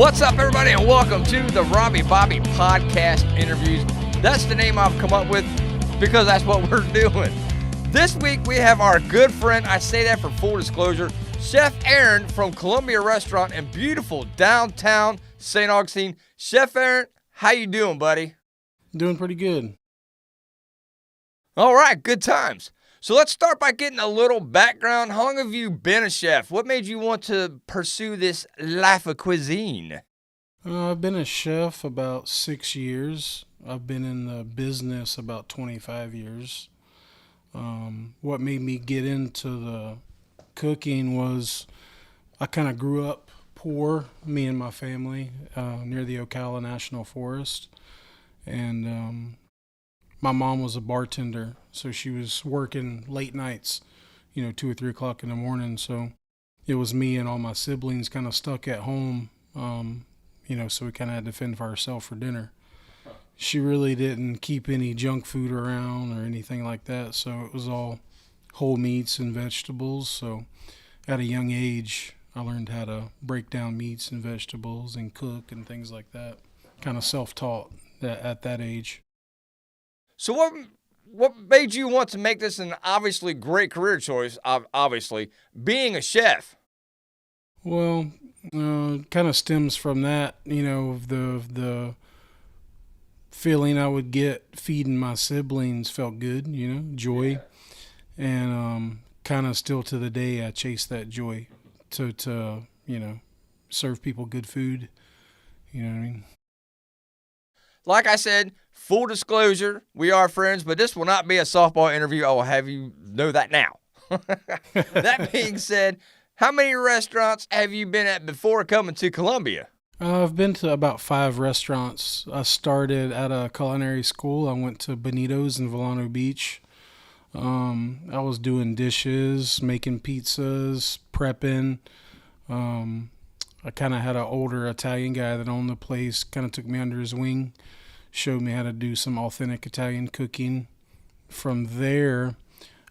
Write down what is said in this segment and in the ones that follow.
What's up, everybody, and welcome to the Robbie Bobby Podcast Interviews. That's the name I've come up with because that's what we're doing. This week, we have our good friend, I say that for full disclosure, Chef Aaron from Columbia Restaurant in beautiful downtown Saint Augustine. Chef Aaron, how you doing, buddy? Doing pretty good. All right, good times. So let's start by getting a little background. How long have you been a chef? What made you want to pursue this life of cuisine? I've been a chef about 6 years. I've been in the business about 25 years. What made me get into the cooking was I kind of grew up poor, me and my family, near the Ocala National Forest. And my mom was a bartender, so she was working late nights, 2 or 3 o'clock in the morning. So it was me and all my siblings kind of stuck at home, so we kind of had to fend for ourselves for dinner. She really didn't keep any junk food around or anything like that, so it was all whole meats and vegetables. So at a young age, I learned how to break down meats and vegetables and cook and things like that. Kind of self-taught at that age. So what made you want to make this an obviously great career choice, obviously, being a chef? Well, kind of stems from that, the feeling I would get feeding my siblings felt good, joy. Yeah. And kind of still to the day, I chase that joy to serve people good food. You know what I mean? Like I said, full disclosure, we are friends, but this will not be a softball interview. I will have you know that now. That being said, how many restaurants have you been at before coming to Columbia? I've been to about 5 restaurants. I started at a culinary school. I went to Benito's in Volano Beach. I was doing dishes, making pizzas, prepping. I kind of had an older Italian guy that owned the place, kind of took me under his wing, showed me how to do some authentic Italian cooking. From there,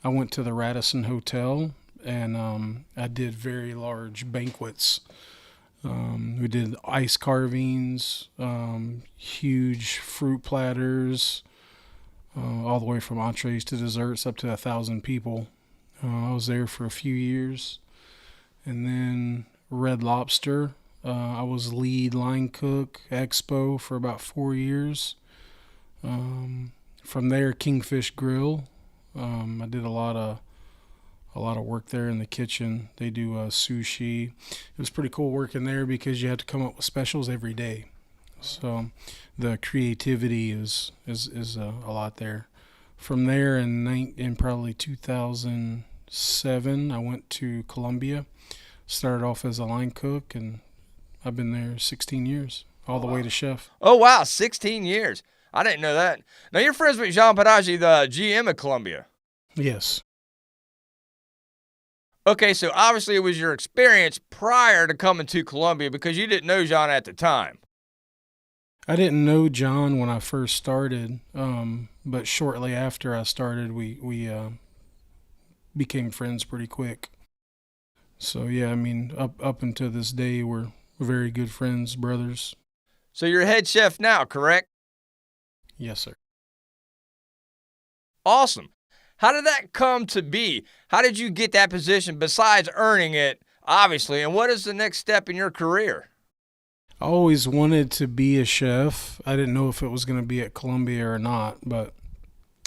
I went to the Radisson Hotel, and I did very large banquets. We did ice carvings, huge fruit platters, all the way from entrees to desserts, up to 1,000 people. I was there for a few years. And then Red Lobster, I was lead line cook, Expo, for about 4 years. From there, Kingfish Grill. I did a lot of work there in the kitchen. They do sushi. It was pretty cool working there because you had to come up with specials every day. So the creativity is a lot there. From there, in probably 2007, I went to Columbia. Started off as a line cook, and I've been there 16 years, all the way to chef. Oh, wow, 16 years. I didn't know that. Now, you're friends with Jean Padaji, the GM of Columbia. Yes. Okay, so obviously it was your experience prior to coming to Columbia because you didn't know Jean at the time. I didn't know John when I first started, but shortly after I started, we became friends pretty quick. So, yeah, I mean, up until this day, we're very good friends, brothers. So you're head chef now, correct? Yes, sir. Awesome. How did that come to be? How did you get that position besides earning it, obviously? And what is the next step in your career? I always wanted to be a chef. I didn't know if it was going to be at Columbia or not, but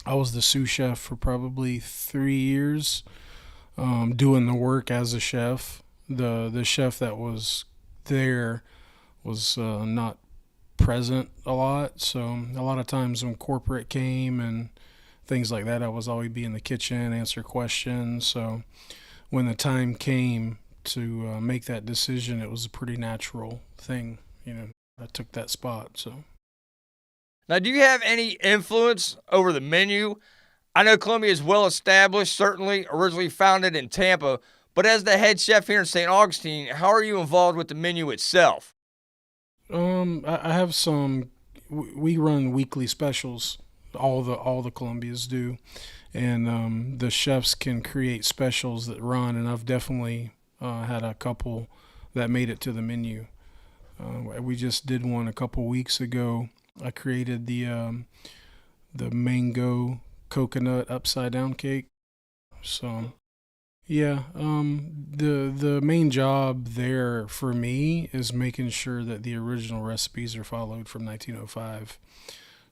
I was the sous chef for probably 3 years. Doing the work as a chef. The chef that was there was not present a lot, so a lot of times when corporate came and things like that, I was always be in the kitchen, answer questions. So when the time came to make that decision, it was a pretty natural thing. I took that spot. So now, do you have any influence over the menu? I know Columbia is well established, certainly originally founded in Tampa, but as the head chef here in St. Augustine, how are you involved with the menu itself? I have some. We run weekly specials. All the Columbias do, and the chefs can create specials that run. And I've definitely had a couple that made it to the menu. We just did one a couple weeks ago. I created the mango coconut upside down cake. So yeah, the main job there for me is making sure that the original recipes are followed from 1905.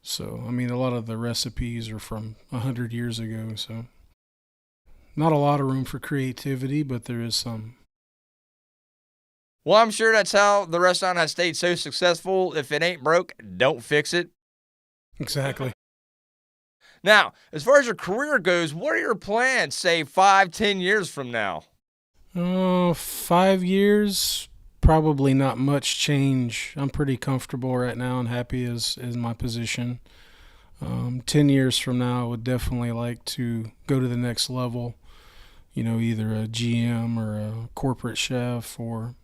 So I mean, a lot of the recipes are from 100 years ago. So not a lot of room for creativity, but there is some. Well, I'm sure that's how the restaurant has stayed so successful. If it ain't broke, don't fix it. Exactly. Now, as far as your career goes, what are your plans, say 5, 10 years from now? 5 years, probably not much change. I'm pretty comfortable right now and happy as my position. 10 years from now, I would definitely like to go to the next level, either a GM or a corporate chef or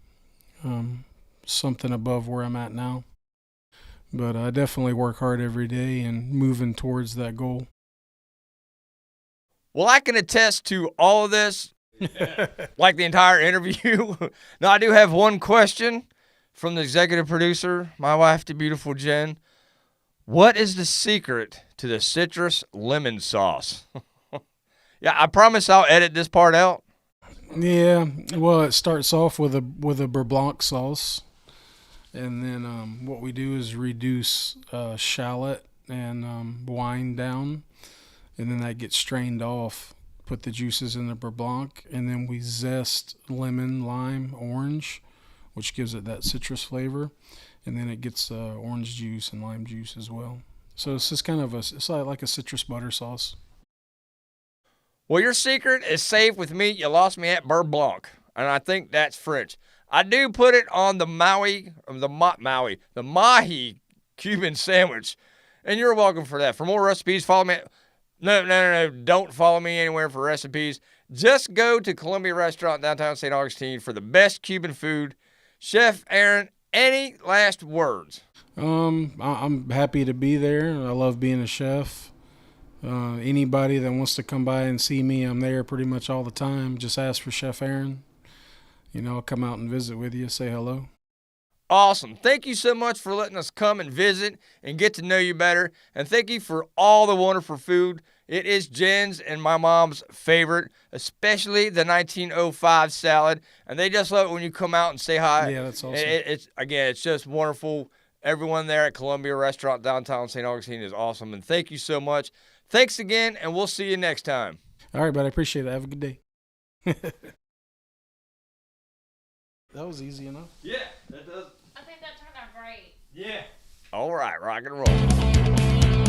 something above where I'm at now. But I definitely work hard every day and moving towards that goal. Well, I can attest to all of this, like the entire interview. Now, I do have one question from the executive producer, my wife, the beautiful Jen. What is the secret to the citrus lemon sauce? Yeah, I promise I'll edit this part out. Yeah, well, it starts off with a beurre blanc sauce, and then what we do is reduce shallot and wine down, and then that gets strained off. Put the juices in the beurre blanc, and then we zest lemon, lime, orange, which gives it that citrus flavor, and then it gets orange juice and lime juice as well. So it's just kind of it's like a citrus butter sauce. Well, your secret is safe with me. You lost me at beurre blanc, and I think that's French. I do put it on the Mahi Cuban sandwich, and you're welcome for that. For more recipes, follow me. No, don't follow me anywhere for recipes. Just go to Columbia Restaurant downtown Saint Augustine for the best Cuban food. Chef Aaron, any last words? I'm happy to be there. I love being a chef. Anybody that wants to come by and see me, I'm there pretty much all the time. Just ask for Chef Aaron. I'll come out and visit with you, say hello. Awesome. Thank you so much for letting us come and visit and get to know you better. And thank you for all the wonderful food. It is Jen's and my mom's favorite, especially the 1905 salad. And they just love it when you come out and say hi. Yeah, that's awesome. It's just wonderful. Everyone there at Columbia Restaurant downtown St. Augustine is awesome. And thank you so much. Thanks again, and we'll see you next time. All right, bud. I appreciate it. Have a good day. That was easy enough. Yeah, that does. I think that turned out great. Yeah. All right, rock and roll.